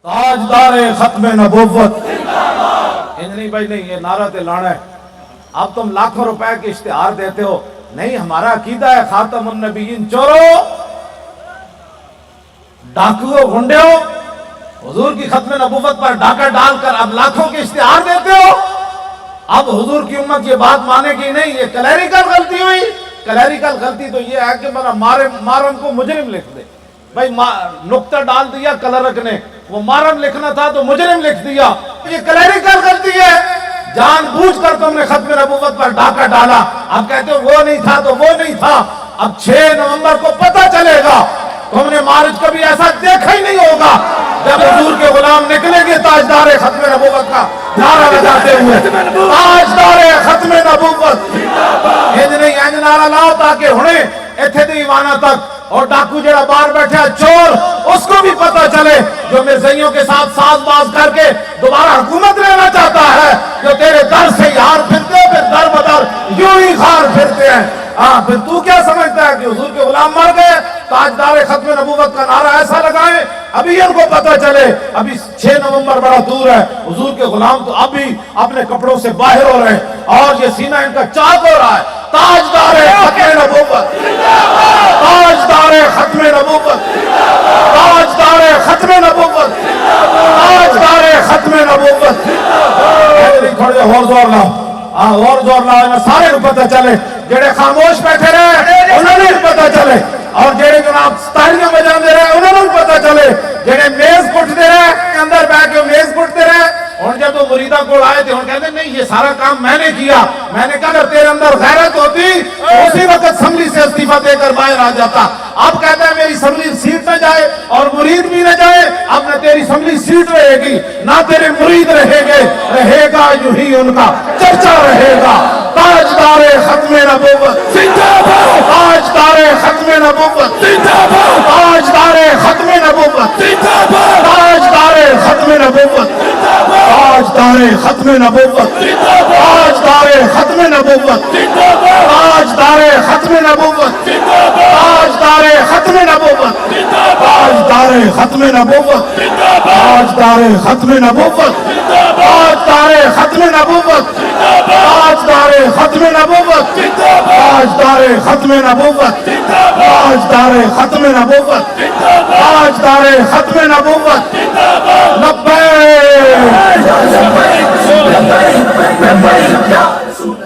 تاجدار ختم نبوت نہیں بھائی نہیں، یہ نعرہ تے لانا ہے۔ اب تم لاکھوں روپے کے اشتہار دیتے ہو، نہیں ہمارا عقیدہ ہے خاتم النبیین چورو ڈاکو گنڈے ہو، حضور کی ختم نبوت پر ڈاکہ ڈال کر اب لاکھوں کے اشتہار دیتے ہو۔ اب حضور کی امت یہ بات مانے گی نہیں، یہ کلیریکل غلطی ہوئی۔ کلیریکل غلطی تو یہ ہے کہ مارم کو مجرم لکھ دے۔ بھائی نقطہ ڈال دیا کلرک نے، وہ مارم لکھنا تھا تو مجرم لکھ دیا، یہ کلیریکل غلطی ہے۔ جان بوجھ کر تم نے ختم نبوت پر ڈاکہ ڈالا، اب کہتے ہو وہ نہیں تھا تو وہ نہیں تھا۔ اب 6 نومبر کو پتہ چلے گا، تم نے مارچ کبھی ایسا دیکھا ہی نہیں ہوگا جب حضور کے غلام نکلیں گے تاجدار ختم نبوت کا نعرہ بجاتے ہوئے، تاجدار ختم نبوت انج نہیں انج نعرہ لاؤ تاکہ ہنے ایتھے دی ایوانا تک اور ڈاکو جڑا باہر بیٹھا چور اس کو بھی پتہ چلے، جو مرزائیوں کے ساتھ ساز باز کر کے دوبارہ حکومت لینا چاہتا ہے، جو تیرے در سے یار پھرتے پھر در بدر یوں ہی خار پھرتے ہیں۔ پھر تو کیا سمجھتا ہے کہ حضور کے غلام مر گئے؟ تاجدار ختم نبوت کا نعرہ ایسا لگائیں ابھی ان کو پتہ چلے۔ ابھی 6 نومبر بڑا دور ہے، حضور کے غلام تو ابھی اپنے کپڑوں سے باہر ہو رہے ہیں اور یہ سینہ ان کا چاک ہو رہا ہے۔ تاجدار ختم نبوت، تاجدار ختم نبوت، تاجدار ختم نبوت، تاجدار ختم نبوت۔ تھوڑے اور زور لاؤ، اور زور لاؤ، سارے کو پتہ چلے، جڑے خاموش بیٹھے رہے انہوں نے پتہ چلے، اور جڑے جناب تالیاں بجان دے رہے انہوں نے پتہ چلے، جڑے میز پٹتے رہے اندر بیٹھ کے میز پٹتے رہے۔ اور جب وہ مریدہ کو آئے تھے انہوں کہتے نہیں یہ سارا کام میں نے کیا، میں نے کہا اگر تیرے اندر غیرت ہوتی اسی وقت اسمبلی سے استعفیٰ دے کر باہر آ جاتا۔ اب کہتا ہے میری اسمبلی سیٹ نہ جائے اور مرید بھی نہ جائے، اب نہ تیری اسمبلی سیٹ رہے گی نہ تیرے مرید رہے گے، رہے گا یوں ہی ان کا چرچا رہے گا۔ تاجدار ختم نبوت زندہ باد، تاجدار ختم نبوت زندہ باد، تاجدار ختم نبوت زندہ باد، تاجدار ختم نبوت زندہ باد، تاجدار ختم نبوت زندہ باد، تاجدار ختم نبوت زندہ باد، تاجدار ختم نبوت زندہ باد، تاجدار ختم نبوت زندہ باد، تاجدار ختم نبوت زندہ باد، تاجدار ختم نبوت زندہ باد، تاجدار ختم نبوت زندہ باد، تاجدار ختم نبوت زندہ باد، تاجدار ختم نبوت زندہ باد، تاجدار ختم نبوت زندہ باد، تاجدار ختم نبوت زندہ باد۔ لبیک لبیک لبیک لبیک یا رسول اللہ۔